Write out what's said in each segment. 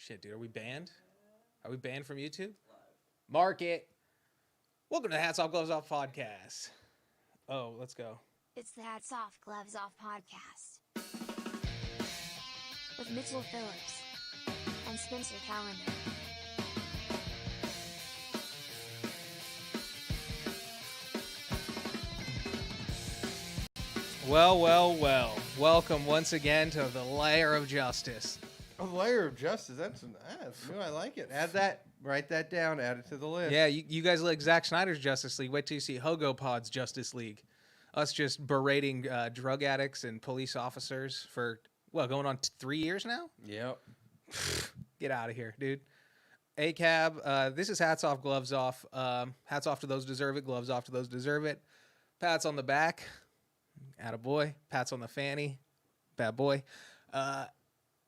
Shit, dude, are we banned? Are we banned from YouTube? Mark it. Welcome to the Hats Off Gloves Off podcast. Oh, let's go. It's the Hats Off Gloves Off podcast with Mitchell Phillips and Spencer Calendar. Well. Welcome once again to the Lair of Justice. A layer of justice. That's new. I like it. Add that. Write that down. Add it to the list. Yeah, you guys like Zack Snyder's Justice League. Wait till you see Hogo Pod's Justice League. Us just berating drug addicts and police officers for, going on 3 years now? Yep. Get out of here, dude. ACAB, this is Hats Off, Gloves Off. Hats off to those deserve it, gloves off to those deserve it. Pats on the back, attaboy. Pats on the fanny, bad boy.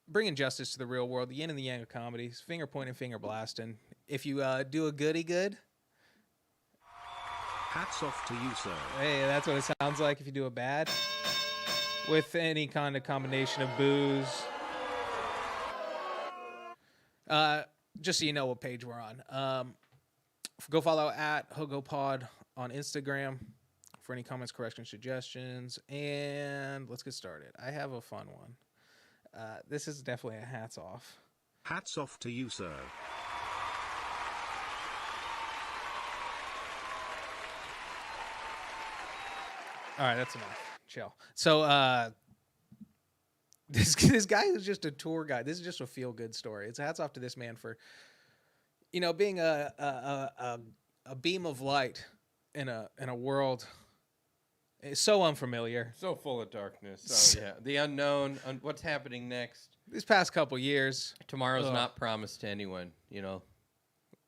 Bringing justice to the real world, the yin and the yang of comedies, finger pointing, finger blasting. If you do a goody good, hats off to you, sir. Hey, that's what it sounds like if you do a bad. With any kind of combination of booze. Just so you know what page we're on. Go follow at HogoPod on Instagram for any comments, corrections, suggestions. And let's get started. I have a fun one. This is definitely a hats off. Hats off to you, sir. All right, that's enough. Chill. So, this guy is just a tour guide. This is just a feel good story. It's hats off to this man for, being a beam of light in a world so unfamiliar. So full of darkness. So yeah, the unknown. What's happening next? These past couple years. Tomorrow's not promised to anyone.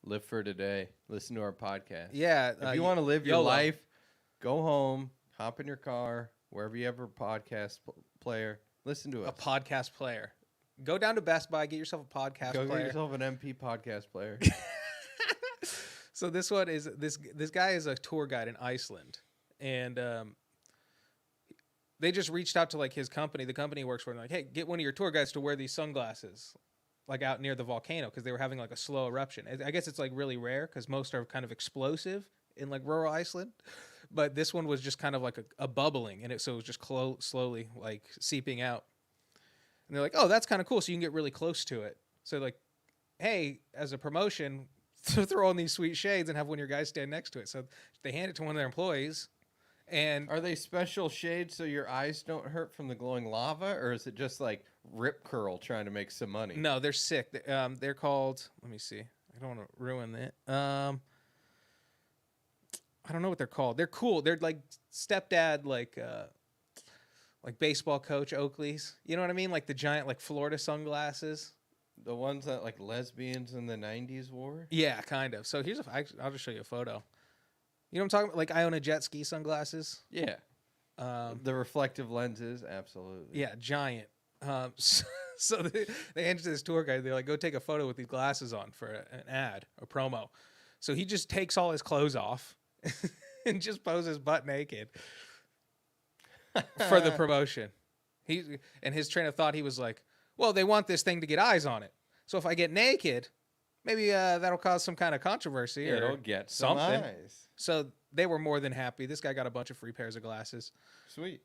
Live for today. Listen to our podcast. Yeah. If you want to live your YOLO. life, go home, hop in your car, wherever you have a podcast player. Listen to us. A podcast player. Go down to Best Buy, get yourself a podcast Go player. get yourself an MP podcast player. So this one is this guy is a tour guide in Iceland, and they just reached out to like his company. The company he works for, and like, hey, get one of your tour guides to wear these sunglasses, like out near the volcano, because they were having like a slow eruption. I guess it's like really rare because most are kind of explosive in like rural Iceland, but this one was just kind of like a bubbling, and so it was just slowly like seeping out. And they're like, oh, that's kind of cool. So you can get really close to it. So like, hey, as a promotion, throw on these sweet shades and have one of your guys stand next to it. So they hand it to one of their employees. And are they special shades so your eyes don't hurt from the glowing lava, or is it just like Rip Curl trying to make some money? No, they're sick. They're called. Let me see. I don't want to ruin it. I don't know what they're called. They're cool. They're like stepdad, like baseball coach Oakleys. You know what I mean? Like the giant, like Florida sunglasses. The ones that like lesbians in the 90s wore? Yeah, kind of. So here's I'll just show you a photo. You know what I'm talking about? Like Iona jet ski sunglasses. Yeah. The reflective lenses, absolutely. Yeah, giant. So they handed to this tour guide. They're like, go take a photo with these glasses on for an ad, a promo. So he just takes all his clothes off and just poses butt naked for the promotion. And his train of thought, he was like, well, they want this thing to get eyes on it. So if I get naked, maybe that'll cause some kind of controversy. Yeah, or it'll get something. Eyes. So they were more than happy. This guy got a bunch of free pairs of glasses. Sweet.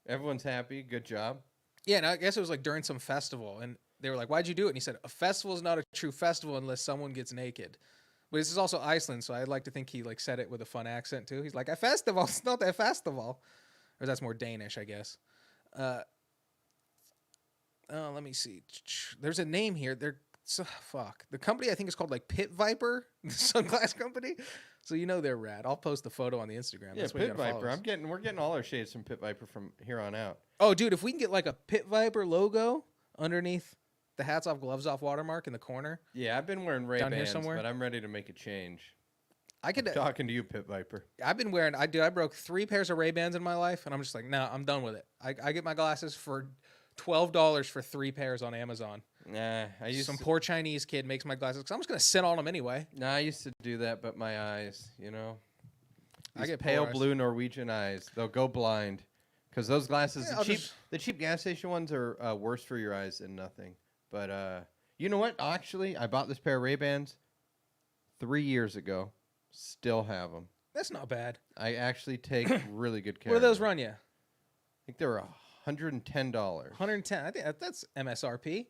Everyone's happy. Good job. Yeah, and I guess it was like during some festival. And they were like, why'd you do it? And he said, a festival is not a true festival unless someone gets naked. But this is also Iceland, so I'd like to think he like said it with a fun accent too. He's like, a festival, it's not a festival. Or that's more Danish, I guess. Let me see. There's a name here. The company I think is called like Pit Viper, the sunglass company. So they're rad. I'll post the photo on the Instagram. Yeah, That's Pit Viper. We're getting all our shades from Pit Viper from here on out. Oh, dude, if we can get like a Pit Viper logo underneath the Hats Off, Gloves Off watermark in the corner. Yeah, I've been wearing Down here Ray-Bans, somewhere? but I'm ready to make a change. I could Talking to you, Pit Viper. I've been wearing. I broke 3 pairs of Ray-Bans in my life, and I'm just like, no, I'm done with it. I get my glasses for $12 for 3 pairs on Amazon. Nah, Some poor Chinese kid makes my glasses because I'm just gonna sit on them anyway. Nah, I used to do that, but my eyes, I get pale poor eyes. blue Norwegian eyes. They'll go blind because those glasses, Yeah, the cheap gas station ones are worse for your eyes than nothing. But You know what? Actually, I bought this pair of Ray-Bans 3 years ago. Still have them. That's not bad. I actually take really good care What do of those them. run you? I think they were $110. 110. I think that's MSRP.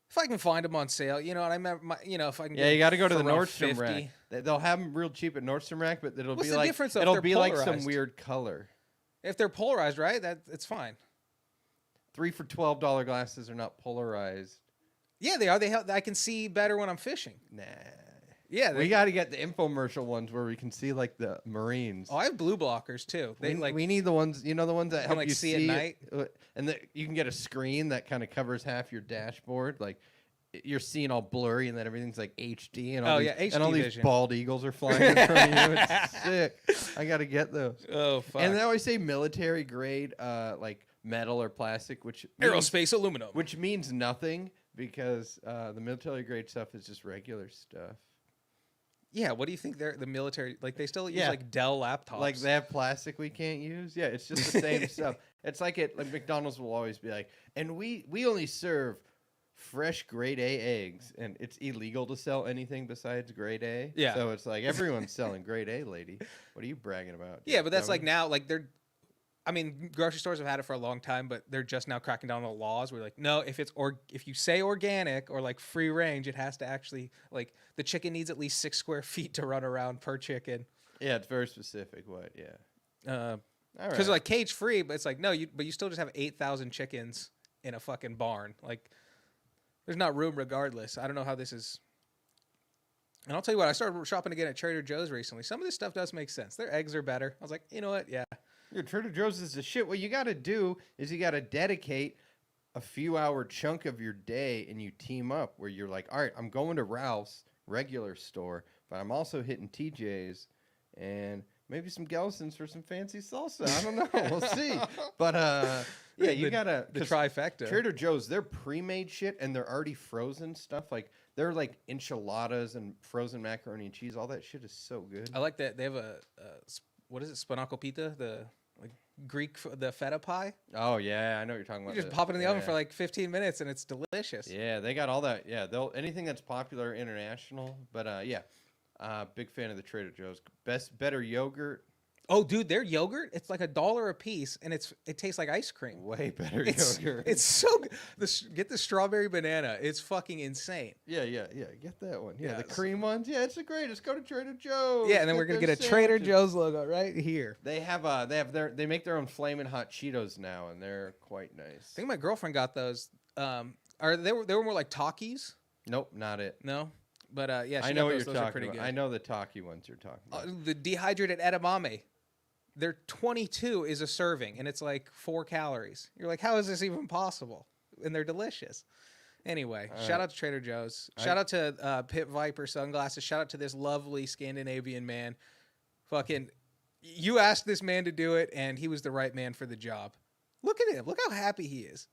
If I can find them on sale, you know, and I remember, if I can. Yeah, get you got to go to for the around Nordstrom 50. rack. They'll have them real cheap at Nordstrom rack, but it'll What's be the like difference, though, if it'll they're be like some polarized? weird color. If they're polarized, right? It's fine. 3 for $12 glasses are not polarized. Yeah, they are. I can see better when I'm fishing. Nah. Yeah, We got to get the infomercial ones where we can see like the Marines. Oh, I have blue blockers too. They we need the ones, the ones that can, help like, you see at night? And you can get a screen that kind of covers half your dashboard. Like you're seeing all blurry, and then everything's like HD. And all Oh, these, yeah, and all HD these vision. bald eagles are flying in front of you. It's sick. I got to get those. Oh fuck. And they always say military grade, like metal or plastic, which means, Aerospace aluminum. which means nothing because the military grade stuff is just regular stuff. Yeah, what do you think? They're the military, like they still use Yeah. like Dell laptops. Like they have plastic we can't use. Yeah, it's just the same stuff. It's like McDonald's will always be like, and we only serve fresh grade A eggs, and it's illegal to sell anything besides grade A. Yeah. So it's like everyone's selling grade A, lady. What are you bragging about? Yeah, but that's dummy? like now, like I mean, grocery stores have had it for a long time, but they're just now cracking down on the laws. We're like, no, if if you say organic or like free range, it has to actually like the chicken needs at least 6 square feet to run around per chicken. Yeah, it's very specific. What? Yeah. All right. Because like cage free, but it's like no, but you still just have 8,000 chickens in a fucking barn. Like, there's not room regardless. I don't know how this is. And I'll tell you what, I started shopping again at Trader Joe's recently. Some of this stuff does make sense. Their eggs are better. I was like, you know what? Yeah. Your Trader Joe's is the shit. What you got to do is you got to dedicate a few hour chunk of your day and you team up where you're like, all right, I'm going to Ralph's regular store, but I'm also hitting TJ's and maybe some Gelson's for some fancy salsa. I don't know. We'll see. But yeah, you got to. The trifecta. Trader Joe's, they're pre-made shit and they're already frozen stuff. Like they're like enchiladas and frozen macaroni and cheese. All that shit is so good. I like that they have what is it, spanakopita, the like Greek the feta pie. Oh yeah, I know what you're talking You about. just pop it in the oven yeah. for like 15 minutes and it's delicious. Yeah, they got all that. Yeah, they'll anything that's popular international. But yeah, big fan of the Trader Joe's. Better yogurt. Oh, dude, their yogurt, it's like $1 a piece and it tastes like ice cream. Way better It's, yogurt. it's so good. Get the strawberry banana. It's fucking insane. yeah. Get that one. Yeah, the Yes. cream ones. Yeah, it's the greatest. Go to Trader Joe's. Yeah, and then we're gonna get a their Trader sandwiches. Joe's logo right here. They have they make their own flaming hot Cheetos now, and they're quite nice. I think my girlfriend got those. They were more like Takis? Nope, not it. No, but yeah, she I know got what those. you're Those are talking pretty about. good. I know the Taki ones you're talking about. The dehydrated edamame. They're 22 is a serving, and it's like 4 calories. You're like, how is this even possible? And they're delicious. Anyway, shout out to Trader Joe's. Shout out to Pit Viper sunglasses. Shout out to this lovely Scandinavian man. Fucking, you asked this man to do it, and he was the right man for the job. Look at him. Look how happy he is.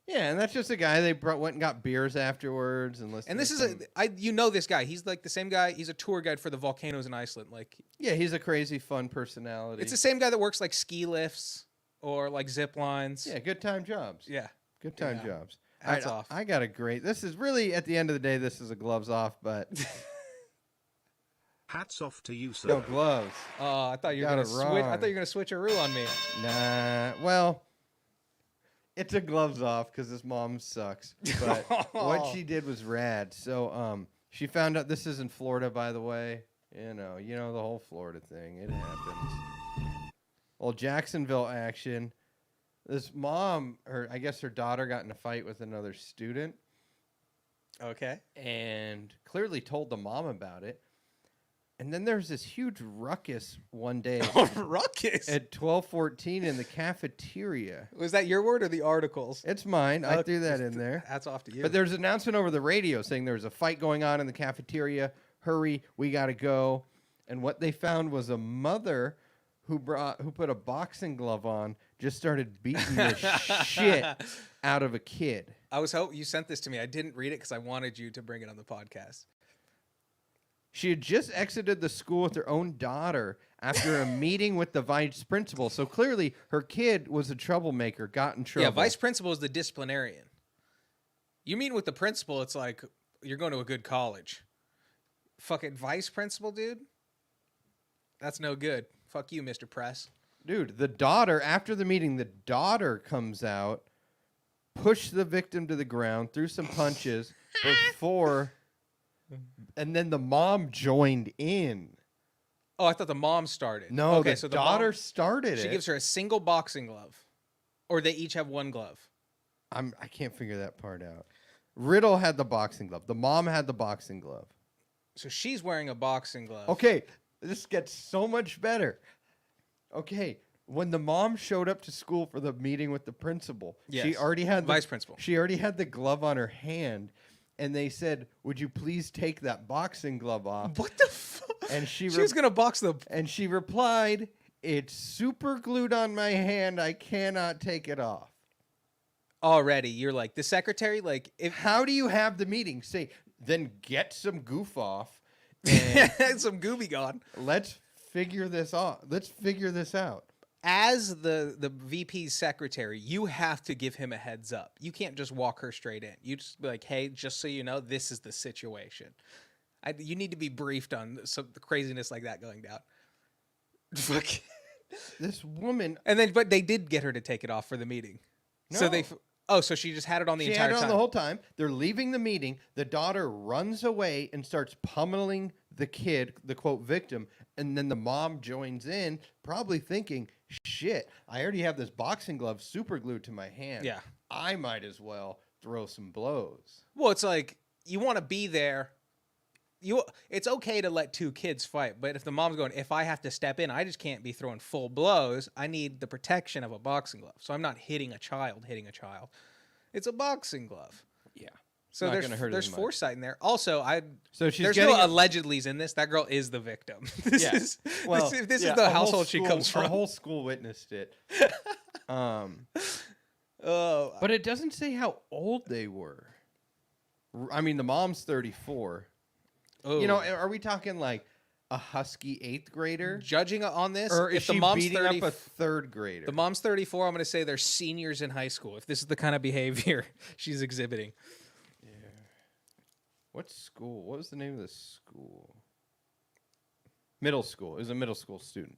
Yeah, and that's just a guy they went and got beers afterwards and listened. And this to is some- you know this guy. He's like the same guy. He's a tour guide for the volcanoes in Iceland. Like, yeah, he's a crazy fun personality. it's the same guy that works like ski lifts or like zip lines. Yeah, good time jobs. Yeah. Good time Yeah. jobs. Hats All right, off. I got a great. This is really at the end of the day. This is a gloves off, but Hats off to you, sir. no gloves. Oh, I thought you were Got gonna it switch. I wrong. thought you were gonna switch a rule on me. Nah. Well, it's a gloves off because his mom sucks. But what she did was rad. So she found out this is in Florida, by the way. You know the whole Florida thing. It happens. Well, Jacksonville action. This mom, I guess her daughter got in a fight with another student Okay. and clearly told the mom about it. And then there's this huge ruckus one day Ruckus. at 12:14 in the cafeteria. Was that your word or the articles? It's mine. I threw that in there. Hats off to you. But there's an announcement over the radio saying there's a fight going on in the cafeteria. Hurry, we got to go. And what they found was a mother who put a boxing glove on, just started beating the shit out of a kid. I was hoping you sent this to me. I didn't read it because I wanted you to bring it on the podcast. She had just exited the school with her own daughter after a meeting with the vice principal. So clearly her kid was a troublemaker, got in trouble. Yeah, vice principal is the disciplinarian. You mean with the principal, it's like you're going to a good college. Fucking vice principal, dude. That's no good. Fuck you, Mr. Press. Dude, the daughter, after the meeting, the daughter comes out, pushed the victim to the ground, threw some punches before, and then the mom joined in. Oh, I thought the mom started. No, okay, the so daughter mom, started she it. gives her a single boxing glove, or they each have one glove. I can't figure that part out. Riddle had the boxing glove. The mom had the boxing glove. So she's wearing a boxing glove. Okay, this gets so much better. Okay, when the mom showed up to school for the meeting with the principal, she Yes. already had Vice principal. She already had the glove on her hand, and they said, "Would you please take that boxing glove off?" What the fuck? And she was gonna box the. and she replied, "It's super glued on my hand. I cannot take it off." Already, you're like the secretary. Like if How do you have the meeting? Say, then get some goof off, and some gooby gone. let's figure this out. Let's figure this out. As the VP's secretary, you have to give him a heads up. You can't just walk her straight in. You just be like, "Hey, just so you know, this is the situation." You need to be briefed on some craziness like that going down. Fuck. This woman, And then, but they did get her to take it off for the meeting. So they. No. Oh, so she just had it on the she entire had it on time. the whole time. They're leaving the meeting. The daughter runs away and starts pummeling the kid, the quote victim, and then the mom joins in, probably thinking, "Shit, I already have this boxing glove super glued to my hand. Yeah. I might as well throw some blows." Well, it's like you want to be there. It's okay to let two kids fight, but if the mom's going, if I have to step in, I just can't be throwing full blows. I need the protection of a boxing glove. So I'm not hitting a child. It's a boxing glove. Yeah. So Not there's gonna hurt as there's much. foresight in there. Also, So she's there's getting no allegedly's in this. That girl is the victim. This Yeah. is Well, this yeah, is the a whole household she school- comes A from. whole school witnessed it. Oh, But it doesn't say how old they were. I mean, the mom's 34. You know, are we talking like a husky 8th grader? judging on this, Or is if the she mom's beating 30, up a 3rd grader? the mom's 34, I'm going to say they're seniors in high school. If this is the kind of behavior she's exhibiting. What school? What was the name of the school? Middle school. It was a middle school student.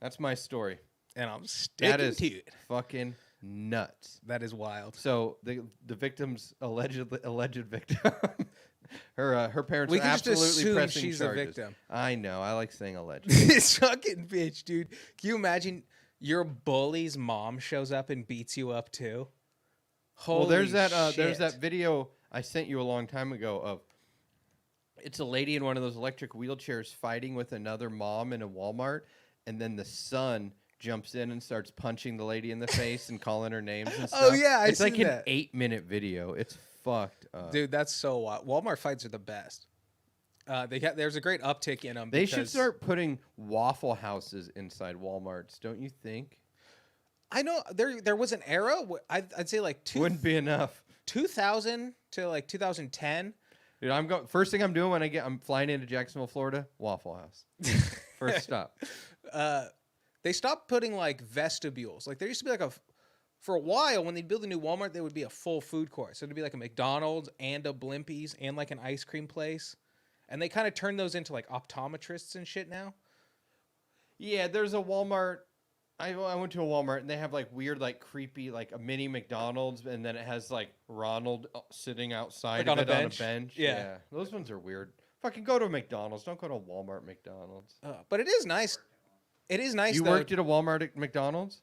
That's my story. And I'm sticking That is to it. fucking nuts. That is wild. So the victim's alleged victim. Her parents We are can just absolutely assume pressing she's the charges. victim. I know. I like saying alleged. This fucking bitch, dude. Can you imagine your bully's mom shows up and beats you up too? Holy Well, there's shit. that video I sent you a long time ago of it's a lady in one of those electric wheelchairs fighting with another mom in a Walmart, and then the son jumps in and starts punching the lady in the face and calling her names and stuff. Oh, yeah, I it's like seen an that. 8-minute video. It's fucked up. Dude, that's so wild. Walmart fights are the best. There's a great uptick in them. They should start putting Waffle Houses inside Walmarts, don't you think? I know there was an era. I'd say like Wouldn't be enough. 2000 to like 2010. Dude, first thing I'm doing when I'm flying into Jacksonville, Florida, Waffle House. First stop. They stopped putting like vestibules. Like there used to be like for a while when they'd build a new Walmart, there would be a full food court. So it'd be like a McDonald's and a Blimpies and like an ice cream place. And they kind of turned those into like optometrists and shit now. Yeah, there's a Walmart. I went to a Walmart and they have like weird, like creepy, like a mini McDonald's, and then it has like Ronald sitting outside Like of on a it bench? on a bench. Yeah. Those ones are weird. Fucking go to McDonald's. Don't go to Walmart McDonald's. But it is nice. It is nice. You though. worked at a Walmart at McDonald's?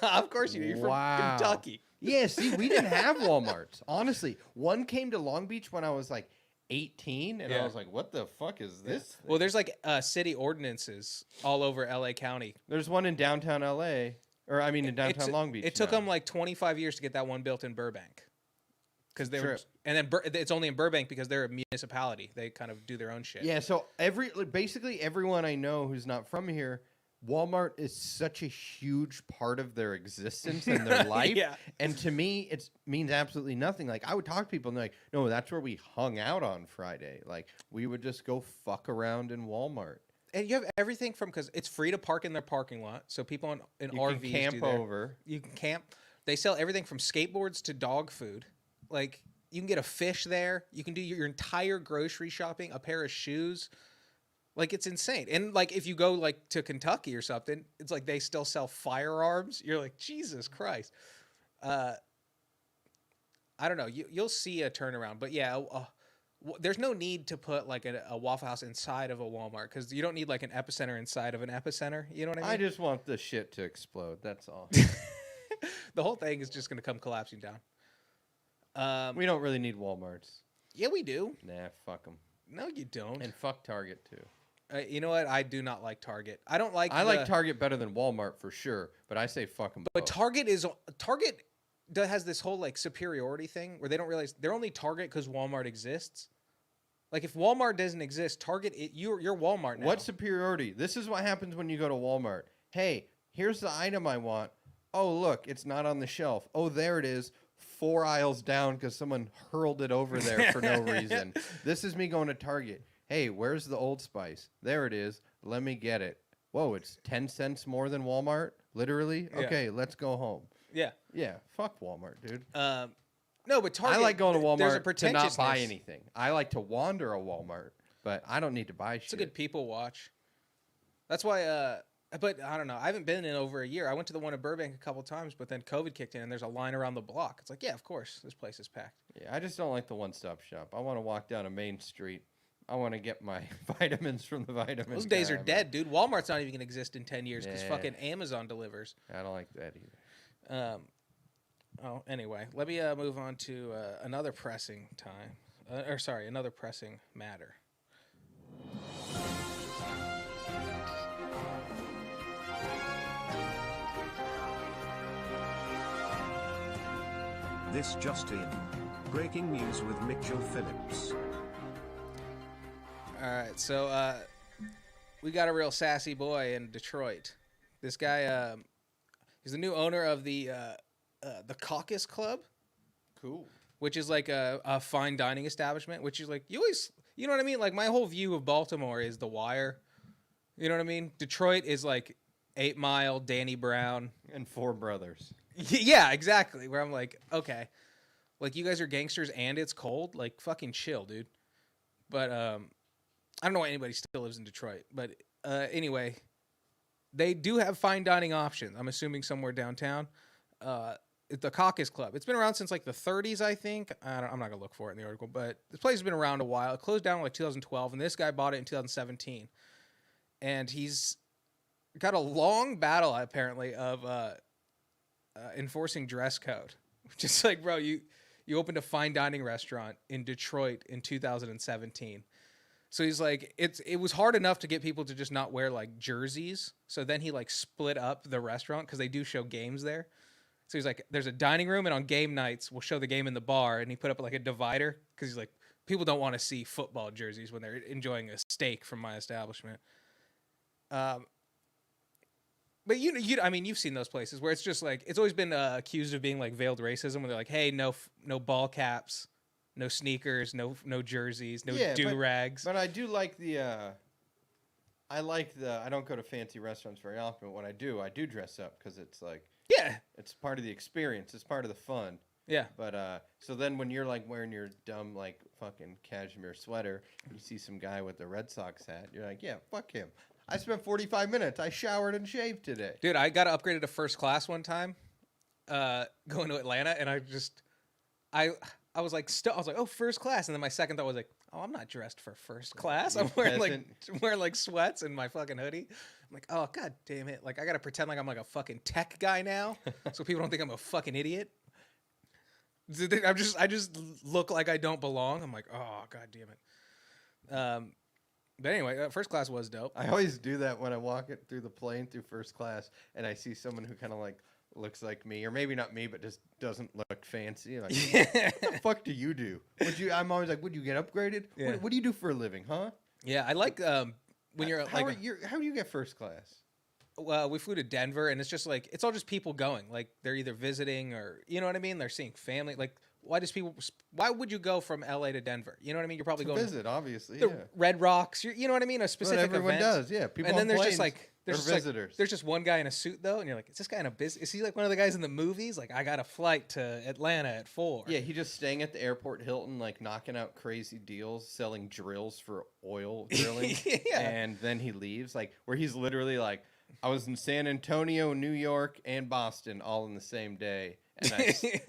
Of course you do. You're Wow. from Kentucky. Yeah, see, we didn't have Walmarts. Honestly, one came to Long Beach when I was like 18, and I Yeah. was like, what the fuck is this? Well, there's like city ordinances all over LA County. There's one in downtown LA, or I mean in downtown Long Beach. It took now. them like 25 years to get that one built in Burbank. Because they were, Sure. and then it's only in Burbank because they're a municipality. They kind of do their own shit. Yeah, so basically everyone I know who's not from here, Walmart is such a huge part of their existence and their life. Yeah. And to me, it means absolutely nothing. Like, I would talk to people and they're like, no, that's where we hung out on Friday. Like, we would just go fuck around in Walmart. And you have everything from, because it's free to park in their parking lot. So people in You RVs can camp do their- over. You can camp. They sell everything from skateboards to dog food. Like you can get a fish there. You can do your entire grocery shopping, a pair of shoes. Like it's insane. And like if you go like to Kentucky or something, it's like they still sell firearms. You're like, Jesus Christ. I don't know. You'll see a turnaround, but yeah, there's no need to put like a Waffle House inside of a Walmart because you don't need like an epicenter inside of an epicenter. You know what I mean? I just want the shit to explode. That's all. The whole thing is just going to come collapsing down. We don't really need Walmarts. Yeah, we do. Nah, fuck them. No, you don't. And fuck Target too. You know what? I do not like Target. I don't like. I like Target better than Walmart for sure, but I say fuck them. But Target has this whole like superiority thing where they don't realize they're only Target because Walmart exists. Like if Walmart doesn't exist, Target you're Walmart now. What superiority? This is what happens when you go to Walmart. Hey, here's the item I want. Oh, look, it's not on the shelf. Oh, there it is. 4 aisles down because someone hurled it over there for no reason. This is me going to Target. Hey, where's the Old Spice? There it is. Let me get it. Whoa, it's 10 cents more than Walmart? Literally? Yeah. Okay, let's go home. Yeah. Yeah, fuck Walmart, dude. No, but Target. I like going to there's a Walmart to not buy pretentiousness. anything. I like to wander a Walmart, but I don't need to buy shit. It's a good people watch. That's why. But I don't know. I haven't been in over a year. I went to the one in Burbank a couple times, but then COVID kicked in, and there's a line around the block. It's like, yeah, of course, this place is packed. Yeah, I just don't like the one-stop shop. I want to walk down a main street. I want to get my vitamins from the vitamin. Those days are cabinet. dead, dude. Walmart's not even gonna exist in 10 years because Yeah. fucking Amazon delivers. I don't like that either. Anyway, let me move on to another pressing time, another pressing matter. This just in. Breaking news with Mitchell Phillips. All right, so we got a real sassy boy in Detroit. This guy, he's the new owner of the Caucus Club, Cool. which is like a fine dining establishment. Which is like you know what I mean? Like my whole view of Baltimore is The Wire. You know what I mean? Detroit is like 8 Mile, Danny Brown. And 4 brothers. Yeah, exactly. Where I'm like, okay, like you guys are gangsters and it's cold. Like fucking chill, dude. But I don't know why anybody still lives in Detroit. But anyway, they do have fine dining options. I'm assuming somewhere downtown. The Caucus Club. It's been around since like the 30s, I think. I'm not gonna look for it in the article, but this place has been around a while. It closed down in like 2012, and this guy bought it in 2017. And he's got a long battle apparently of enforcing dress code. Just like, bro, you opened a fine dining restaurant in Detroit in 2017. So he's like, it was hard enough to get people to just not wear like jerseys. So then he like split up the restaurant because they do show games there. So he's like, there's a dining room, and on game nights we'll show the game in the bar. And he put up like a divider because he's like, people don't want to see football jerseys when they're enjoying a steak from my establishment. But I mean, you've seen those places where it's just like it's always been accused of being like veiled racism, where they're like, "Hey, no ball caps, no sneakers, no jerseys, no do rags." But I do like I don't go to fancy restaurants very often, but when I do dress up because it's like Yeah, it's part of the experience. It's part of the fun. yeah. But so then when you're like wearing your dumb like fucking cashmere sweater, you see some guy with the Red Sox hat, you're like, yeah, fuck him. I spent 45 minutes. I showered and shaved today. Dude, I got upgraded to first class one time, going to Atlanta, and I was like, oh, first class, and then my second thought was like, oh, I'm not dressed for first class. I'm wearing like sweats and my fucking hoodie. I'm like, oh god damn it! Like I gotta pretend like I'm like a fucking tech guy now, so people don't think I'm a fucking idiot. I just look like I don't belong. I'm like, oh god damn it. But anyway, first class was dope. I always do that when I walk it through the plane through first class, and I see someone who kind of like looks like me, or maybe not me, but just doesn't look fancy. Like, what the fuck do you do? I'm always like, would you get upgraded? Yeah. What do you do for a living, huh? Yeah, I like when you're how like, do you get first class? well, we flew to Denver, and it's just like it's all just people going. Like they're either visiting or you know what I mean. They're seeing family. Like Why does people? Why would you go from LA to Denver? You know what I mean? You're probably To going visit, obviously. to Yeah. the Red Rocks. You know what I mean? A What specific everyone event. does. Yeah. People And then on there's planes, just like they're there's just visitors. like there's just one guy in a suit though, and you're like, is this guy in a business? Is he like one of the guys in the movies? Like, I got a flight to Atlanta at 4. Yeah, he just staying at the airport Hilton, like knocking out crazy deals, selling drills for oil drilling. Yeah. And then he leaves, like where he's literally like, I was in San Antonio, New York, and Boston all in the same day, and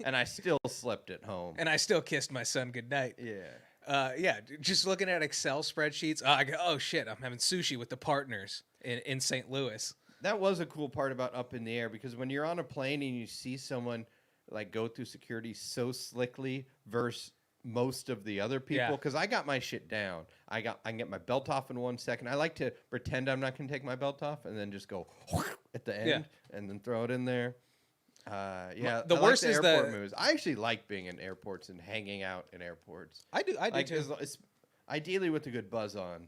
and I still slept at home. And I still kissed my son goodnight. Yeah. Yeah, just looking at Excel spreadsheets. I go, oh shit, I'm having sushi with the partners in St. Louis. That was a cool part about Up in the Air, because when you're on a plane and you see someone like go through security so slickly versus most of the other people, Yeah. because I got my shit down. I can get my belt off in 1 second. I like to pretend I'm not going to take my belt off and then just go at the end and then throw it in there. Yeah, The I worst like is airport the- moves. I actually like being in airports and hanging out in airports. I do Like, too. ideally with a good buzz on.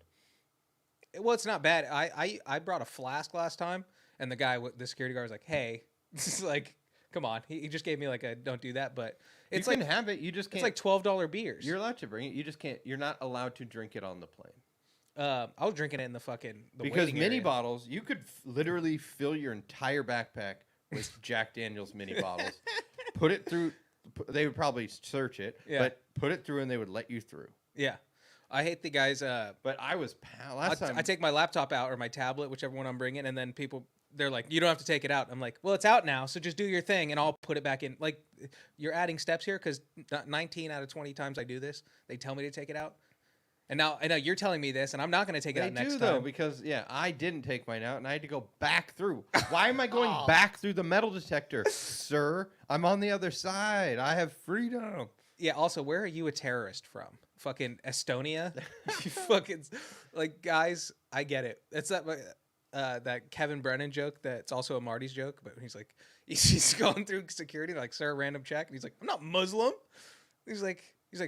Well, it's not bad. I brought a flask last time, and the security guard was like, "Hey, this is like, come on." He just gave me like a don't do that, but it's you like can have it. You just it's can't. like $12 beers. You're allowed to bring it. You just can't. You're not allowed to drink it on the plane. I was drinking it in the Because waiting mini area. bottles, you could literally fill your entire backpack with Jack Daniels mini bottles. Put it through. They would probably search it, Yeah. but put it through and they would let you through. Yeah, I hate the guys. But I was last time. I take my laptop out or my tablet, whichever one I'm bringing, and then they're like, "You don't have to take it out." I'm like, "Well, it's out now, so just do your thing, and I'll put it back in." Like, you're adding steps here because 19 out of 20 times I do this, they tell me to take it out, and now I know you're telling me this, and I'm not going to take it They out next do time. though, because I didn't take mine out and I had to go back through. Why am I going back through the metal detector, sir? I'm on the other side. I have freedom. Yeah. Also, where are you a terrorist from? Fucking Estonia? You fucking like guys. I get it. It's that Kevin Brennan joke. That's also a Marty's joke. But he's like, he's going through security. Like, sir, random check, and he's like, I'm not Muslim. He's like,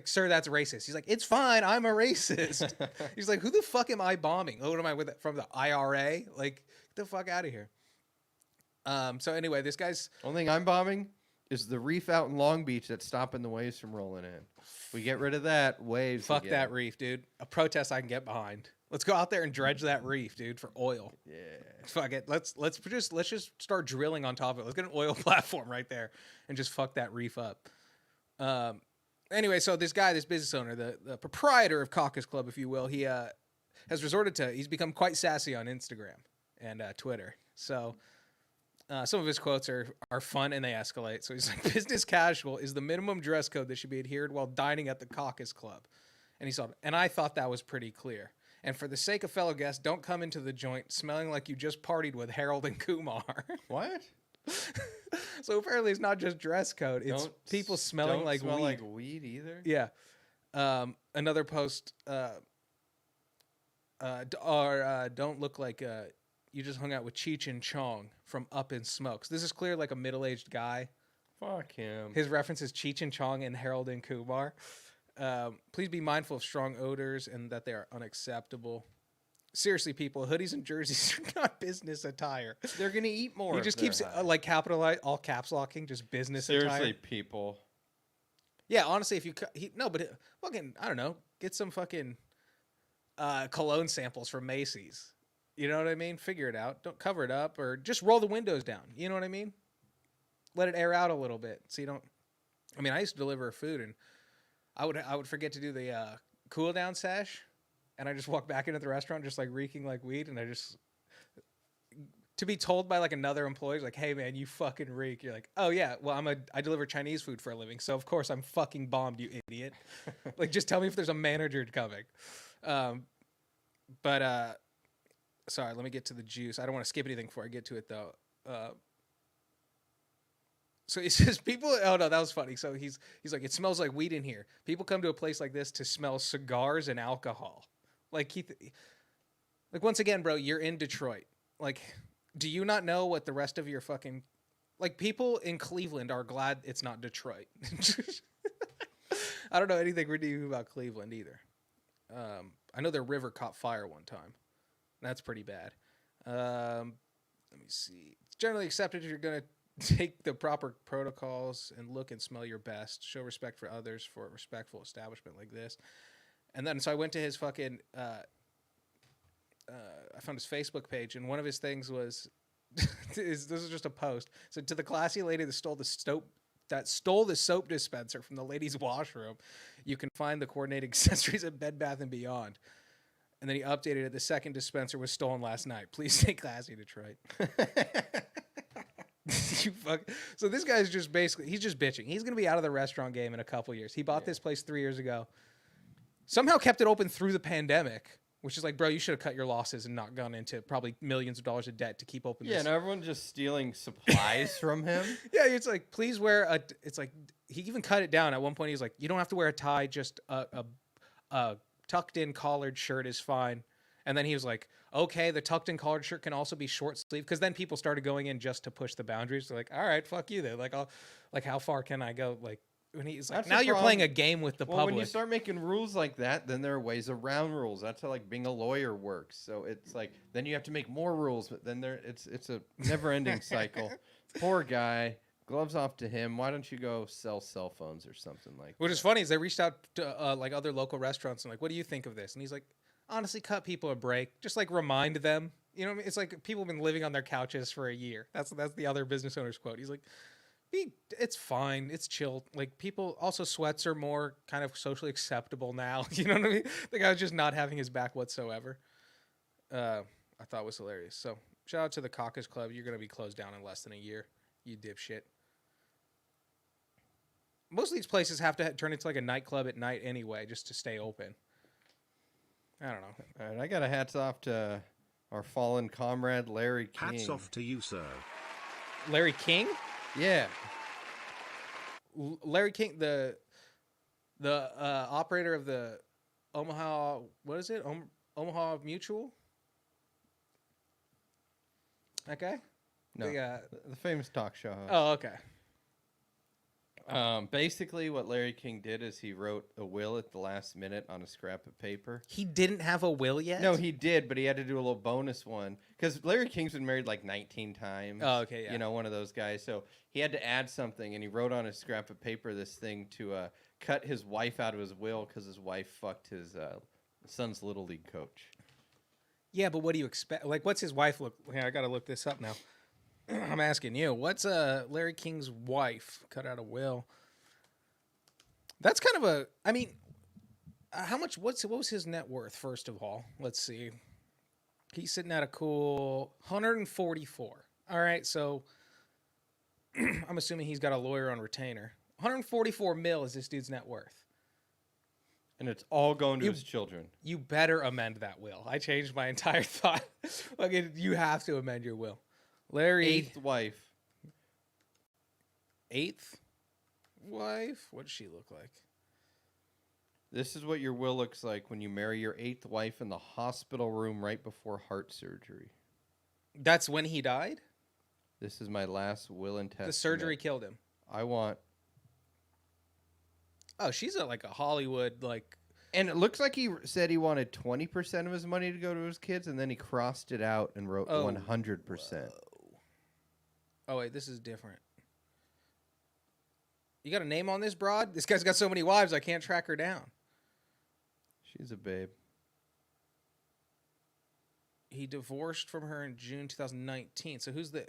sir, that's racist. He's like, it's fine. I'm a racist. He's like, who the fuck am I bombing? Oh, what am I with? From the IRA? Like, get the fuck out of here. So anyway, this guy's Only thing I'm bombing is the reef out in Long Beach that's stopping the waves from rolling in. If we get rid of that, waves. fuck again. that reef, dude. A protest I can get behind. Let's go out there and dredge that reef, dude, for oil. Yeah. Fuck it. Let's just start drilling on top of it. Let's get an oil platform right there and just fuck that reef up. Anyway, so this guy, this business owner, the proprietor of Caucus Club, if you will, he has he's become quite sassy on Instagram and Twitter. So some of his quotes are fun and they escalate. So he's like, business casual is the minimum dress code that should be adhered while dining at the Caucus Club. And I thought that was pretty clear. And for the sake of fellow guests, don't come into the joint smelling like you just partied with Harold and Kumar. What? So apparently it's not just dress code. It's people smelling don't like smell weed. like weed either. Yeah. Another post, don't look like you just hung out with Cheech and Chong from Up in Smokes. This is clear like a middle-aged guy. Fuck him. His reference is Cheech and Chong and Harold and Kumar. Please be mindful of strong odors and that they are unacceptable. Seriously, people, hoodies and jerseys are not business attire. They're gonna eat more. He if just they're keeps high. like capitalize all caps locking, just business Seriously, attire. people. Yeah, honestly, if you fucking I don't know, get some fucking cologne samples from Macy's. You know what I mean? Figure it out. Don't cover it up or just roll the windows down. You know what I mean? Let it air out a little bit so you don't. I mean, I used to deliver food and I would forget to do the cool down sesh, and I just walk back into the restaurant just like reeking like weed, and I just to be told by like another employee like, "Hey man, you fucking reek." You're like, "Oh yeah, well I deliver Chinese food for a living, so of course I'm fucking bombed, you idiot." Like just tell me if there's a manager coming. Sorry, let me get to the juice. I don't want to skip anything before I get to it though. So he says people. Oh no, that was funny. So he's like, it smells like weed in here. People come to a place like this to smell cigars and alcohol. Like like once again, bro, you're in Detroit. Like, do you not know what the rest of your fucking like people in Cleveland are glad it's not Detroit? I don't know anything redeeming about Cleveland either. I know their river caught fire one time. That's pretty bad. Let me see. It's generally accepted if you're gonna take the proper protocols and look and smell your best. Show respect for others for a respectful establishment like this. And then so I went to his fucking. I found his Facebook page, and one of his things was, this is just a post. So to the classy lady that stole the soap dispenser from the ladies' washroom, you can find the coordinating accessories at Bed Bath & Beyond. And then he updated it. The second dispenser was stolen last night. Please stay classy, Detroit. You fuck. So this guy's just basically, he's just bitching. He's going to be out of the restaurant game in a couple years. He bought this place 3 years ago. Somehow kept it open through the pandemic, which is like, bro, you should have cut your losses and not gone into probably millions of dollars of debt to keep open. Yeah, this. and everyone's just stealing supplies from him. Yeah, it's like, please wear a. It's like he even cut it down at one point. He's like, you don't have to wear a tie, just a tucked in collared shirt is fine. And then he was like, okay, the tucked in collared shirt can also be short sleeve, because then people started going in just to push the boundaries. They're like, all right, fuck you then. Like how far can I go? Like when he's like, That's now the you're playing a problem. game with the Well, public. when you start making rules like that, then there are ways around rules. That's how like being a lawyer works. So it's like then you have to make more rules, but then it's a never-ending cycle. Poor guy. Gloves off to him. Why don't you go sell cell phones or something like Which that? is funny is they reached out to like other local restaurants and like, what do you think of this? And he's like, honestly, cut people a break. Just like remind them. You know what I mean? It's like people have been living on their couches for a year. That's the other business owner's quote. He's like, it's fine. It's chill. Like people also sweats are more kind of socially acceptable now. You know what I mean? The guy was just not having his back whatsoever. I thought was hilarious. So shout out to the Caucus Club. You're going to be closed down in less than a year. You dipshit. Most of these places have to turn into like a nightclub at night anyway, just to stay open. I don't know. All right, I got a hats off to our fallen comrade Larry King. Hats off to you, sir. Larry King? Yeah. Larry King, the operator of the Omaha, what is it? Omaha Mutual? That guy? No. The famous talk show host. Oh, okay. Basically, what Larry King did is he wrote a will at the last minute on a scrap of paper. He didn't have a will yet? No, he did, but he had to do a little bonus one because Larry King's been married like 19 times. Oh, okay, yeah. You know, one of those guys. So he had to add something, and he wrote on a scrap of paper this thing to cut his wife out of his will because his wife fucked his son's little league coach. Yeah, but what do you expect? Like, what's his wife look? Yeah, I got to look this up now. I'm asking you, what's Larry King's wife cut out a will? That's kind of a. I mean, how much? What was his net worth? First of all, let's see. He's sitting at a cool 144. All right, so I'm assuming he's got a lawyer on retainer. 144 mil is this dude's net worth. And it's all going to his children. You better amend that will. I changed my entire thought. Like, you have to amend your will. Larry. Eighth wife. Eighth wife? What does she look like? This is what your will looks like when you marry your eighth wife in the hospital room right before heart surgery. That's when he died? This is my last will and testament. The surgery killed him. I want... Oh, she's like a Hollywood, like... And it looks like he said he wanted 20% of his money to go to his kids, and then he crossed it out and wrote 100%. Whoa. Oh, wait, this is different. You got a name on this broad? This guy's got so many wives, I can't track her down. She's a babe. He divorced from her in June 2019. So who's the...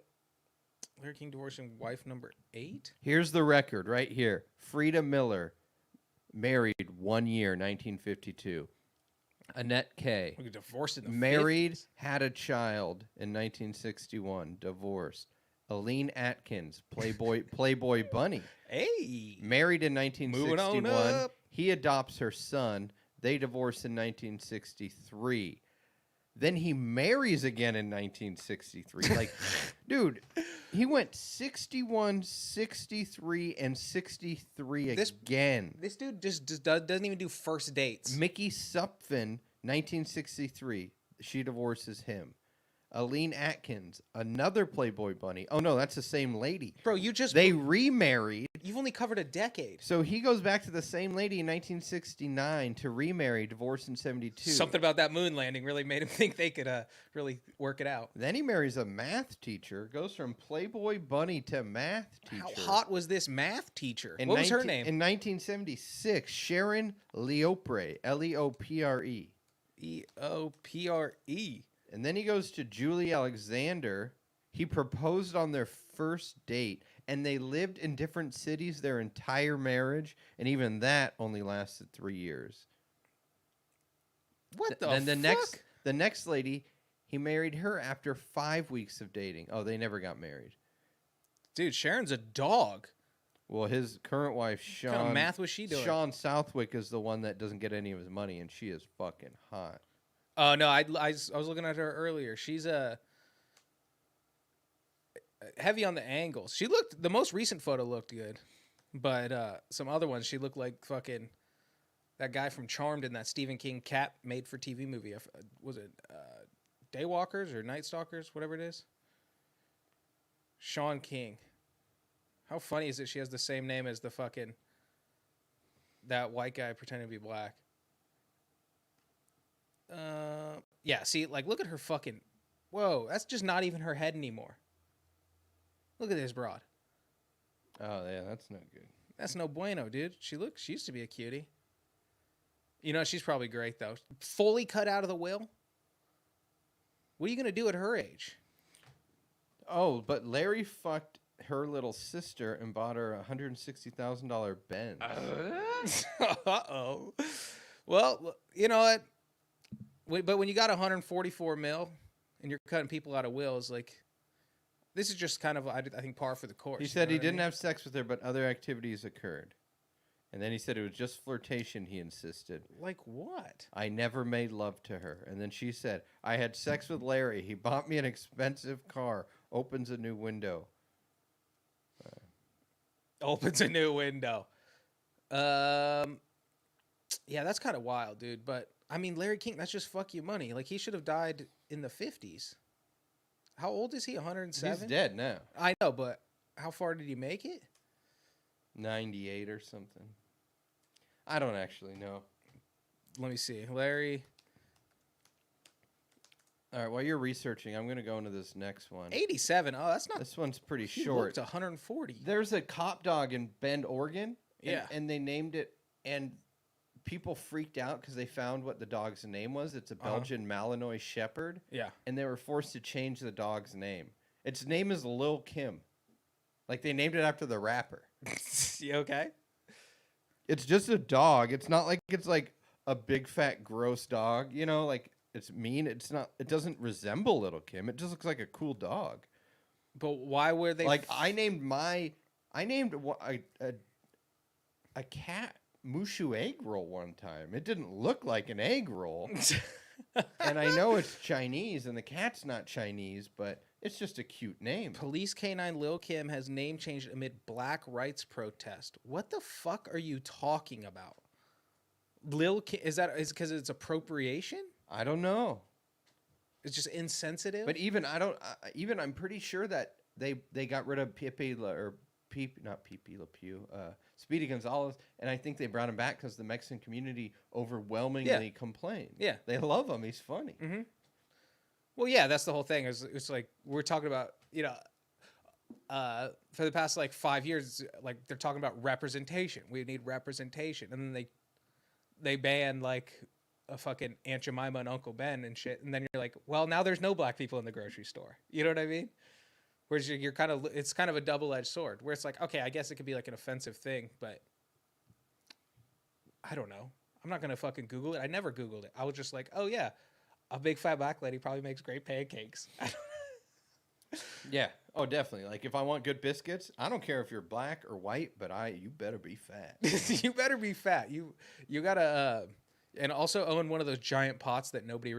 Larry King divorcing wife number 8? Here's the record right here. Frida Miller, married 1 year, 1952. Annette K, We divorced in the married, 50s. had a child in 1961, divorced. Aline Atkins, Playboy Bunny, Hey! married in Moving 1961. on up. He adopts her son. They divorce in 1963. Then he marries again in 1963. Like, dude, he went 61, 63, and 63 again. This dude just doesn't even do first dates. Mickey Supfin, 1963. She divorces him. Aline Atkins, another Playboy bunny. Oh, no, that's the same lady. Bro, you just They remarried. You've only covered a decade. So he goes back to the same lady in 1969 to remarry, divorce in 72. Something about that moon landing really made him think they could really work it out. Then he marries a math teacher, goes from Playboy bunny to math teacher. How hot was this math teacher? In What was her name? In 1976, Sharon Leopre, Leopre. Eopre. And then he goes to Julie Alexander. He proposed on their first date, and they lived in different cities their entire marriage, and even that only lasted 3 years. What the And fuck? the next lady, he married her after 5 weeks of dating. Oh, they never got married. Dude, Sharon's a dog. Well, his current wife, Sean. What kind of math was she doing? Sean Southwick is the one that doesn't get any of his money, and she is fucking hot. Oh no, I was looking at her earlier. She's heavy on the angles. She looked, the most recent photo looked good, but some other ones she looked like fucking that guy from Charmed in that Stephen King cat made for TV movie. Was it Daywalkers or Night Stalkers, whatever it is? Sean King. How funny is it? She has the same name as the fucking that white guy pretending to be black. Yeah, see, like, look at her fucking... Whoa, that's just not even her head anymore. Look at this broad. Oh, yeah, that's no good. That's no bueno, dude. She used to be a cutie. You know, she's probably great, though. Fully cut out of the will? What are you going to do at her age? Oh, but Larry fucked her little sister and bought her a $160,000 Benz. Uh-oh. Well, you know what? But when you got 144 mil and you're cutting people out of wills, like, this is just kind of, I think, par for the course. He you said know he what I didn't mean? have sex with her, but other activities occurred. And then he said it was just flirtation, he insisted. Like what? I never made love to her. And then she said, I had sex with Larry. He bought me an expensive car, opens a new window. Opens a new window. Yeah, that's kind of wild, dude. But, I mean, Larry King, that's just fuck you money. Like, he should have died in the 50s. How old is he? 107? He's dead now. I know, but how far did he make it? 98 or something. I don't actually know. Let me see. Larry. All right, while you're researching, I'm going to go into this next one. 87. Oh, that's not... This one's pretty He short. looked 140. There's a cop dog in Bend, Oregon. Yeah. And they named it, and people freaked out because they found what the dog's name was. It's a Uh-huh. Belgian Malinois Shepherd. Yeah. And they were forced to change the dog's name. Its name is Lil Kim. Like, they named it after the rapper. You okay? It's just a dog. It's not like it's like a big, fat, gross dog. You know, like, it's mean. It's not. It doesn't resemble Little Kim. It just looks like a cool dog. But why were they... Like, I named a cat Mushu egg roll one time. It didn't look like an egg roll. And I know it's Chinese, and the cat's not Chinese, but it's just a cute name. Police Canine Lil Kim has name changed amid black rights protest. What the fuck are you talking about? Lil Kim, is because it's appropriation? I don't know. It's just insensitive? But even I'm pretty sure that they got rid of Pepe Le Pew, Speedy Gonzalez, and I think they brought him back because the Mexican community overwhelmingly complained. Yeah. They love him. He's funny. Mm-hmm. Well, yeah, that's the whole thing. It's like we're talking about, you know, for the past like 5 years, like they're talking about representation. We need representation, and then they ban like a fucking Aunt Jemima and Uncle Ben and shit, and then you're like, well, now there's no black people in the grocery store. You know what I mean? Whereas you're kind of, it's kind of a double-edged sword. Where it's like, okay, I guess it could be like an offensive thing, but I don't know. I'm not gonna fucking Google it. I never Googled it. I was just like, oh yeah, a big fat black lady probably makes great pancakes. Yeah. Oh, definitely. Like, if I want good biscuits, I don't care if you're black or white, but you better be fat. You better be fat. You gotta, and also own one of those giant pots that nobody really